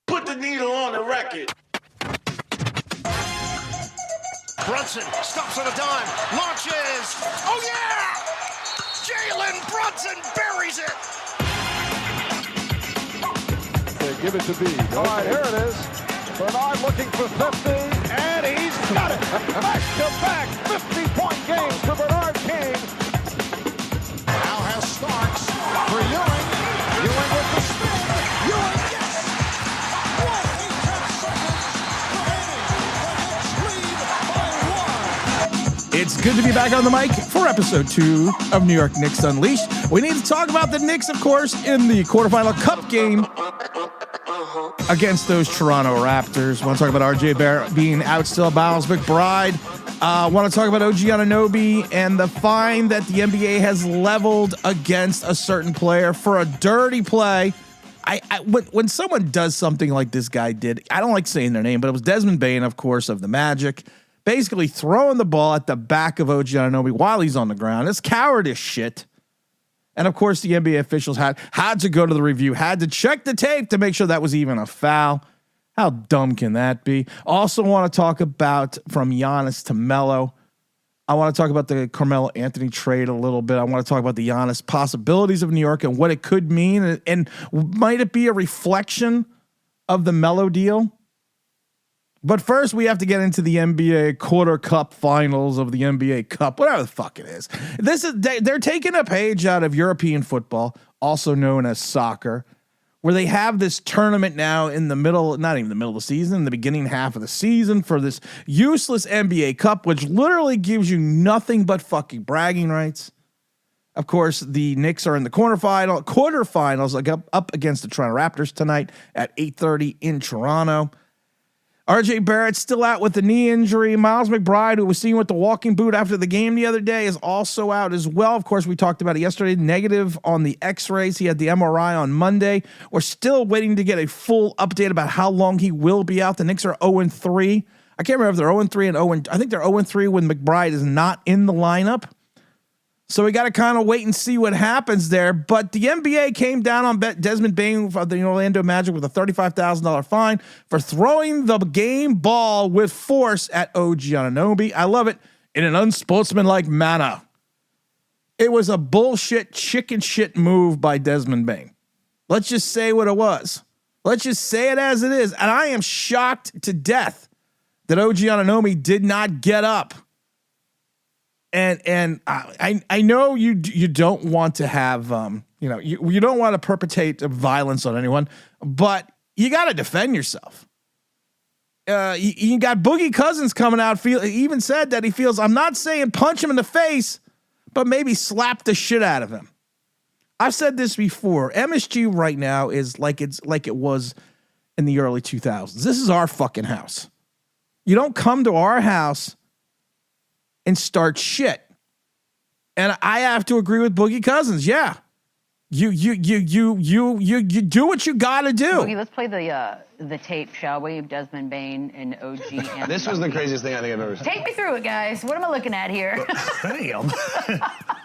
Put the needle on the record. Brunson stops on a dime, launches. Oh yeah! Jalen Brunson buries it. They give it to B. All right, here it is. Bernard looking for 50, and he's got it. Back-to-back 50-point games for Bernard King. Now has Starks for Ewing. Ewing with the spin. Ewing, yes! 1 10 seconds remaining. The Knicks lead by 1. It's good to be back on the mic for episode 2 of New York Knicks Unleashed. We need to talk about the Knicks, of course, in the quarterfinal cup game against those Toronto Raptors. Want to talk about RJ Barrett being out still, Miles McBride. Want to talk about OG Anunoby and the fine that the NBA has leveled against a certain player for a dirty play. When someone does something like this guy did, I don't like saying their name, but it was Desmond Bane, of course, of the Magic, basically throwing the ball at the back of OG Anunoby while he's on the ground. It's cowardice shit. And, of course, the NBA officials had to go to the review, had to check the tape to make sure that was even a foul. How dumb can that be? Also want to talk about from Giannis to Melo. I want to talk about the Carmelo Anthony trade a little bit. I want to talk about the Giannis possibilities of New York and what it could mean. And might it be a reflection of the Melo deal? But first, we have to get into the NBA quarter cup finals of the NBA Cup, whatever the fuck it is. They're taking a page out of European football, also known as soccer, where they have this tournament now in the middle, not even the middle of the season, the beginning half of the season for this useless NBA Cup, which literally gives you nothing but fucking bragging rights. Of course, the Knicks are in the quarterfinals, like up against the Toronto Raptors tonight at 8:30 in Toronto. RJ Barrett's still out with the knee injury. Miles McBride, who was seen with the walking boot after the game the other day, is also out as well. Of course, we talked about it yesterday. Negative on the x-rays. He had the MRI on Monday. We're still waiting to get a full update about how long he will be out. The Knicks are 0-3. I can't remember if they're 0-3 and 0. I think they're 0-3 when McBride is not in the lineup. So we got to kind of wait and see what happens there. But the NBA came down on Desmond Bane of the Orlando Magic with a $35,000 fine for throwing the game ball with force at OG Anunoby. I love it. In an unsportsmanlike manner. It was a bullshit chicken shit move by Desmond Bane. Let's just say what it was. Let's just say it as it is. And I am shocked to death that OG Anunoby did not get up. And I know you don't want to have you don't want to perpetrate violence on anyone, but you got to defend yourself. You got Boogie Cousins coming out. He even said that he feels, I'm not saying punch him in the face, but maybe slap the shit out of him. I've said this before. MSG right now is like it was in the early 2000s. This is our fucking house. You don't come to our house and start shit. And I have to agree with Boogie Cousins. Yeah. You do what you got to do. Boogie, let's play the tape, shall we? Desmond Bane and OG. And this was the craziest thing I think I've ever seen. Take me through it, guys. What am I looking at here? Damn.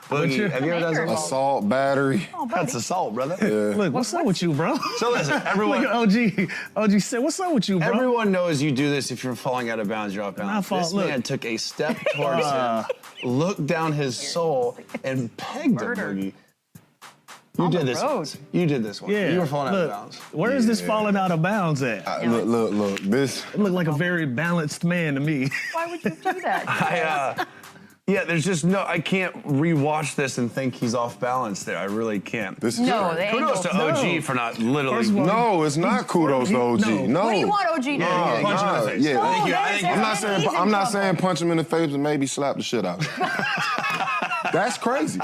Boogie, have you ever done something? Assault, battery. Oh, That's assault, brother. Yeah. Look, what's up with you, bro? So listen, everyone. Look, OG said, what's up with you, bro? Everyone knows you do this if you're falling out of bounds, you're off balance. This man took a step towards him, looked down his soul, and pegged him, Boogie. You did this once. You did this one. Yeah. You were falling out of bounds. Where is this falling out of bounds at? Look. This. It looked like a very balanced man to me. Why would you do that? Yeah, there's just no, I can't rewatch this and think he's off balance there. I really can't. This is Kudos to OG for not literally. No, it's not kudos to OG. No. What do you want OG to do? Punch him in the face. Yeah. I'm not saying punch him in the face and maybe slap the shit out. That's crazy.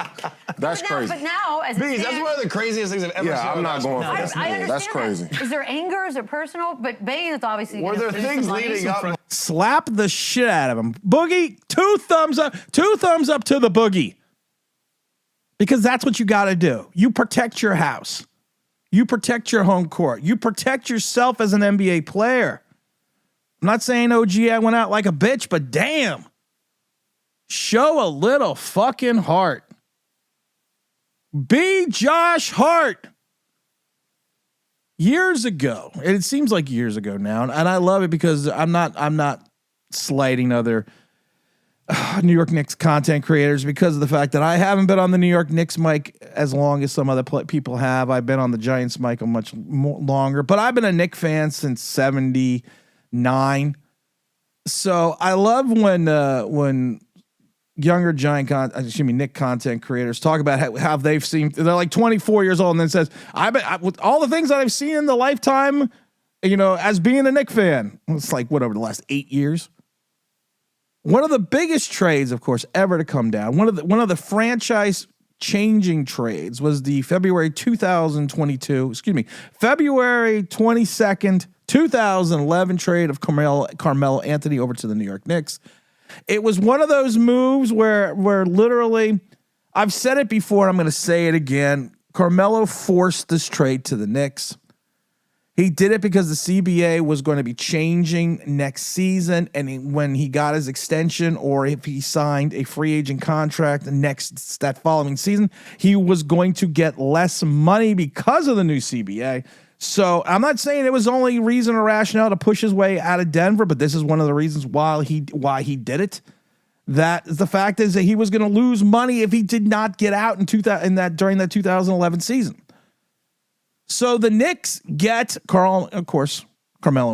That's crazy. But now, as Bees, that's one of the craziest things I've ever seen. Yeah, I'm not going for that. I understand That's crazy. That. Is there anger? Is it personal? But Bane is obviously. Were there things leading up? Slap the shit out of him. Boogie, two thumbs up to the Boogie. Because that's what you got to do. You protect your house. You protect your home court. You protect yourself as an NBA player. I'm not saying OG went out like a bitch, but damn. Show a little fucking heart. Be Josh Hart. years ago, and it seems like years ago now, and I love it because I'm not slighting other New York Knicks content creators because of the fact that I haven't been on the New York Knicks mic as long as some other people have. I've been on the Giants mic a much longer, but I've been a Knicks fan since '79. So I love when younger Nick content creators talk about how they've seen. They're like 24 years old, and then says, with all the things that I've seen in the lifetime, as being a Knicks fan, it's like over the last 8 years. One of the biggest trades, of course, ever to come down. One of the franchise changing trades was the February 22nd, 2011 trade of Carmelo Anthony over to the New York Knicks. It was one of those moves where literally, I've said it before, I'm going to say it again. Carmelo forced this trade to the Knicks. He did it because the CBA was going to be changing next season, and when he got his extension, or if he signed a free agent contract that following season, he was going to get less money because of the new CBA. So I'm not saying it was only reason or rationale to push his way out of Denver, but this is one of the reasons why he did it. That the fact is that he was going to lose money if he did not get out during that 2011 season. So the Knicks get Carmelo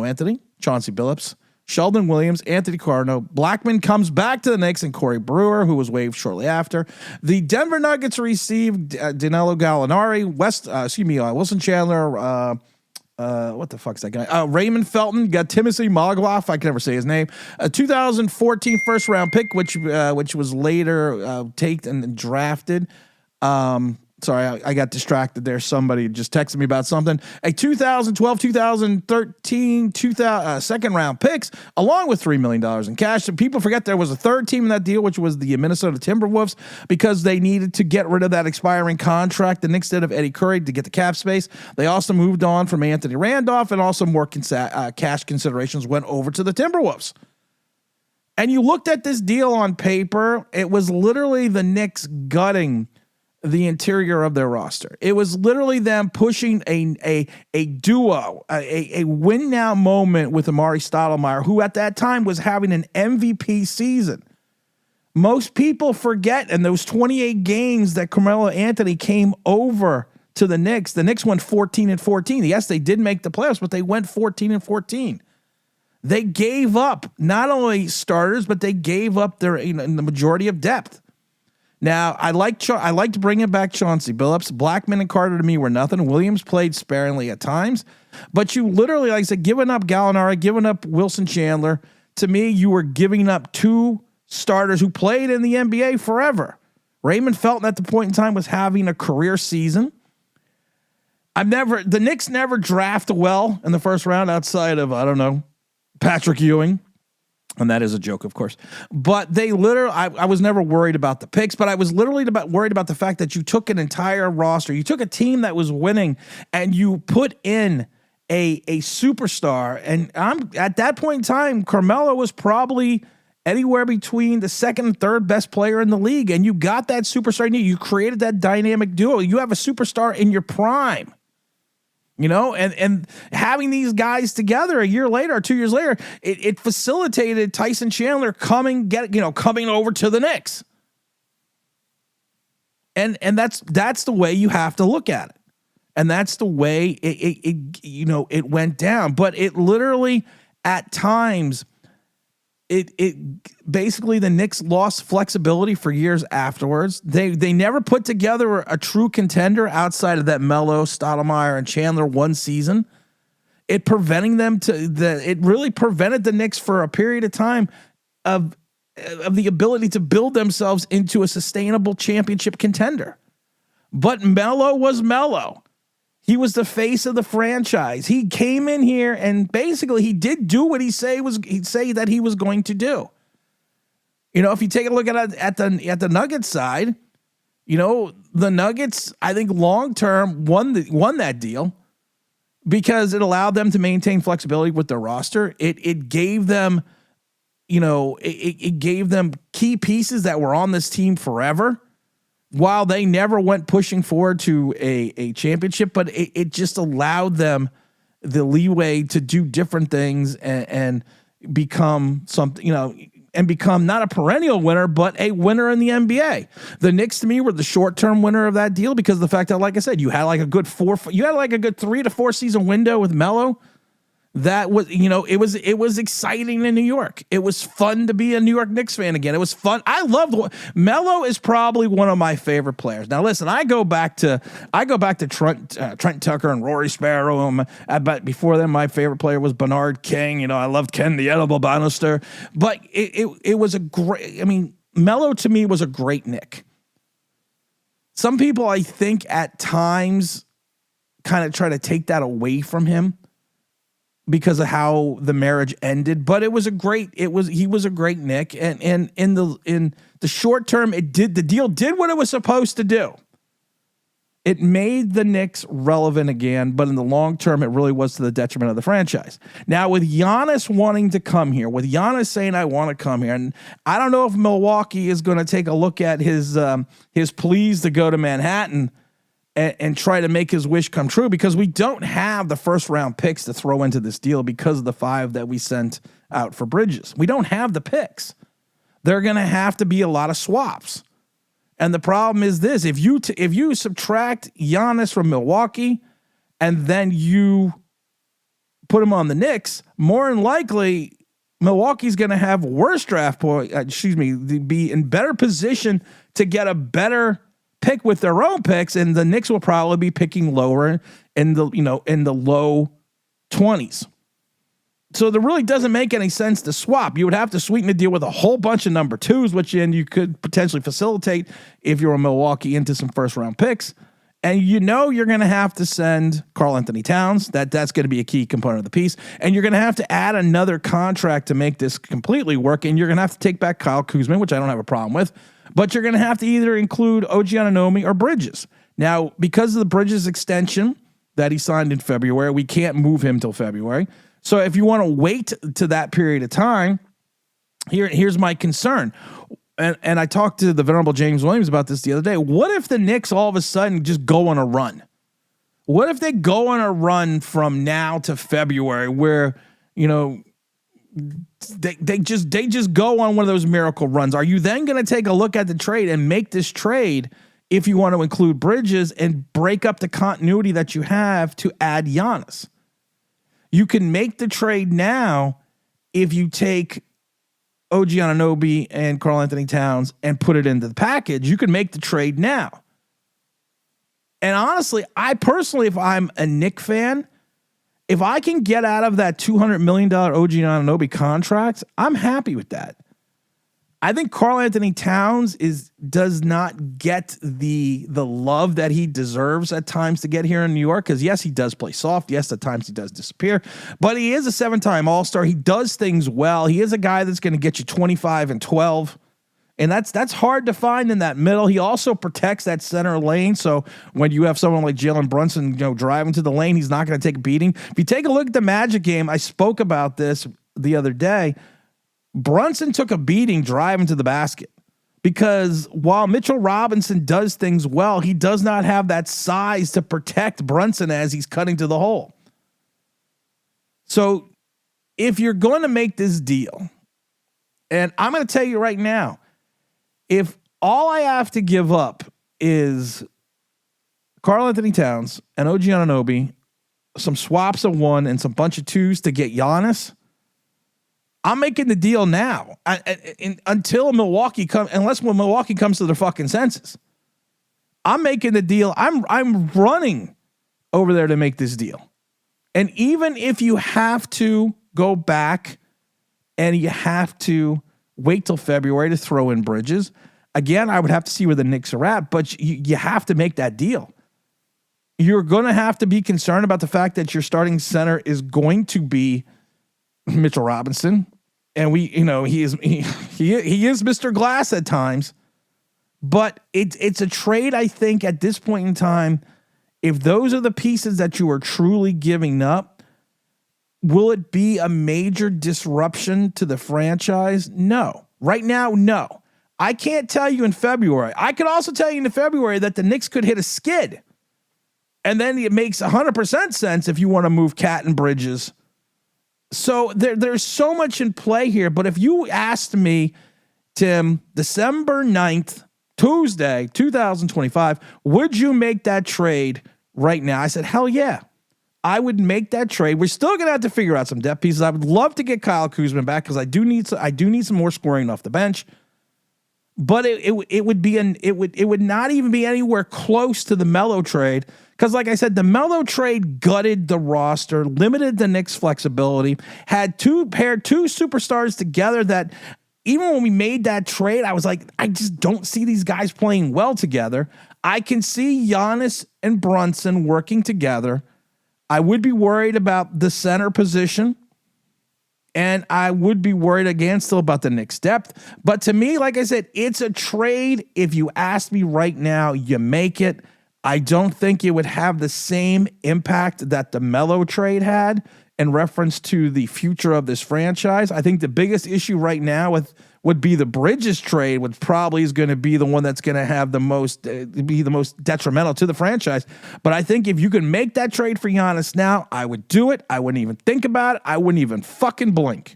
Anthony, Chauncey Billups, Sheldon Williams, Anthony Carno. Blackman comes back to the Knicks, and Corey Brewer, who was waived shortly after. The Denver Nuggets received Danilo Gallinari, Wilson Chandler, what the fuck's that guy? Raymond Felton, got Timothy Mogloff, I can never say his name. A 2014 first round pick, which was later taken and drafted. Sorry, I got distracted there. Somebody just texted me about something. A 2012, 2013, second round picks, along with $3 million in cash. And people forget there was a third team in that deal, which was the Minnesota Timberwolves, because they needed to get rid of that expiring contract. The Knicks did of Eddie Curry to get the cap space. They also moved on from Anthony Randolph, and also more cash considerations went over to the Timberwolves. And you looked at this deal on paper, it was literally the Knicks gutting the interior of their roster. It was literally them pushing a duo, a win now moment with Amari Stoudemire, who at that time was having an MVP season. Most people forget in those 28 games that Carmelo Anthony came over to the Knicks went 14-14. Yes, they did make the playoffs, but they went 14-14. They gave up not only starters, but they gave up their in the majority of depth. Now, I like to bring it back Chauncey Billups. Blackman and Carter to me were nothing. Williams played sparingly at times. But you literally, like I said, giving up Gallinari, giving up Wilson Chandler, to me, you were giving up two starters who played in the NBA forever. Raymond Felton at the point in time was having a career season. The Knicks never draft well in the first round outside of, Patrick Ewing. And that is a joke, of course. But they literally, I was never worried about the picks, but I was literally worried about the fact that you took an entire roster. You took a team that was winning and you put in a superstar. And at that point in time, Carmelo was probably anywhere between the second and third best player in the league. And you got that superstar. You created that dynamic duo. You have a superstar in your prime. And having these guys together a year later or 2 years later, it facilitated Tyson Chandler coming over to the Knicks. And that's the way you have to look at it. And that's the way it went down. But it literally at times it basically the Knicks lost flexibility for years afterwards. They never put together a true contender outside of that Melo, Stoudemire, and Chandler one season. It really prevented the Knicks for a period of time of the ability to build themselves into a sustainable championship contender. But Melo was Melo. He was the face of the franchise. He came in here and basically he did do what he'd say that he was going to do. If you take a look at the Nuggets side, the Nuggets, I think long term won that deal because it allowed them to maintain flexibility with their roster. It gave them, it gave them key pieces that were on this team forever while they never went pushing forward to a championship, but it just allowed them the leeway to do different things and become something, and become not a perennial winner, but a winner in the NBA. The Knicks, to me, were the short-term winner of that deal because of the fact that, like I said, you had like a good 3 to 4 season window with Melo. That was, it was exciting in New York. It was fun to be a New York Knicks fan again. It was fun. I loved Melo is probably one of my favorite players. Now, listen, I go back to Trent Tucker and Rory Sparrow. But before them, my favorite player was Bernard King. I loved Ken the Edible Bannister. But it was a great. Melo to me was a great Knick. Some people, I think, at times, kind of try to take that away from him, because of how the marriage ended, but he was a great Knick, and in the short term, the deal did what it was supposed to do. It made the Knicks relevant again, but in the long term, it really was to the detriment of the franchise. Now, with Giannis wanting to come here, with Giannis saying I want to come here, and I don't know if Milwaukee is going to take a look at his pleas to go to Manhattan and try to make his wish come true, because we don't have the first round picks to throw into this deal because of the 5 that we sent out for Bridges. We don't have the picks. They're going to have to be a lot of swaps. And the problem is this: if you subtract Giannis from Milwaukee and then you put him on the Knicks, more than likely Milwaukee's going to have worse draft be in better position to get a better pick with their own picks, and the Knicks will probably be picking lower in the low 20s. So there really doesn't make any sense to swap. You would have to sweeten the deal with a whole bunch of number 2s, which you could potentially facilitate if you're a Milwaukee into some first round picks. And you're going to have to send Karl Anthony Towns. That's going to be a key component of the piece. And you're going to have to add another contract to make this completely work. And you're going to have to take back Kyle Kuzma, which I don't have a problem with. But you're going to have to either include OG Anunoby or Bridges. Now, because of the Bridges extension that he signed in February, we can't move him till February. So if you want to wait to that period of time, here's my concern. And I talked to the venerable James Williams about this the other day. What if the Knicks all of a sudden just go on a run? What if they go on a run from now to February where, they just go on one of those miracle runs? Are you then going to take a look at the trade and make this trade if you want to include Bridges and break up the continuity that you have to add Giannis? You can make the trade now if you take OG Anunoby and Karl Anthony Towns and put it into the package. You can make the trade now. And honestly, I personally, if I'm a Knick fan, if I can get out of that $200 million OG Anunoby contract, I'm happy with that. I think Karl Anthony Towns does not get the love that he deserves at times to get here in New York, because yes, he does play soft. Yes, at times he does disappear, but he is a 7-time All-Star. He does things well. He is a guy that's going to get you 25 and 12. And that's hard to find in that middle. He also protects that center lane. So when you have someone like Jalen Brunson, driving to the lane, he's not going to take a beating. If you take a look at the Magic game, I spoke about this the other day. Brunson took a beating driving to the basket because while Mitchell Robinson does things well, he does not have that size to protect Brunson as he's cutting to the hole. So if you're going to make this deal, and I'm going to tell you right now, if all I have to give up is Karl Anthony Towns and OG Anunoby, some swaps of 1 and some bunch of 2s to get Giannis, I'm making the deal now until Milwaukee comes, unless when Milwaukee comes to their fucking senses. I'm making the deal. I'm running over there to make this deal. And even if you have to go back and you have to wait till February to throw in Bridges, again, I would have to see where the Knicks are at, but you have to make that deal. You're going to have to be concerned about the fact that your starting center is going to be Mitchell Robinson. And he is Mr. Glass at times, but it's a trade. I think at this point in time, if those are the pieces that you are truly giving up, will it be a major disruption to the franchise? No. Right now, no. I can't tell you in February. I could also tell you in February that the Knicks could hit a skid. And then it makes 100% sense if you want to move Cat and Bridges. So there's so much in play here. But if you asked me, Tim, December 9th, Tuesday, 2025, would you make that trade right now? I said, hell yeah. I would make that trade. We're still going to have to figure out some depth pieces. I would love to get Kyle Kuzma back because I do need some more scoring off the bench. But it would not even be anywhere close to the Melo trade. Because like I said, the Melo trade gutted the roster, limited the Knicks' flexibility, paired two superstars together that even when we made that trade, I was like, I just don't see these guys playing well together. I can see Giannis and Brunson working together. I would be worried about the center position. And I would be worried again still about the Knicks' depth. But to me, like I said, it's a trade. If you ask me right now, you make it. I don't think it would have the same impact that the Melo trade had in reference to the future of this franchise. I think the biggest issue right now would be the Bridges trade, which probably is going to be the one that's going to have the most detrimental to the franchise. But I think if you can make that trade for Giannis now, I would do it. I wouldn't even think about it. I wouldn't even fucking blink.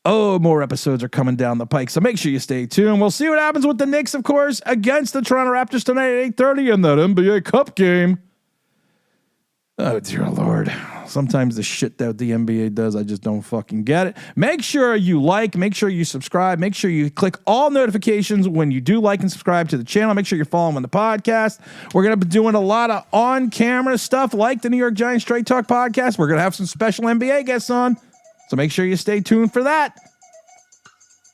Oh, more episodes are coming down the pike, so make sure you stay tuned. We'll see what happens with the Knicks, of course, against the Toronto Raptors tonight at 8:30 in that NBA Cup game. Oh, dear Lord. Sometimes the shit that the NBA does, I just don't fucking get it. Make sure you like, make sure you subscribe, make sure you click all notifications when you do like and subscribe to the channel. Make sure you're following the podcast. We're going to be doing a lot of on-camera stuff like the New York Giants Straight Talk podcast. We're going to have some special NBA guests on, so make sure you stay tuned for that.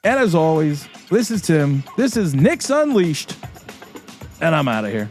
And as always, this is Tim. This is Knicks Unleashed, and I'm out of here.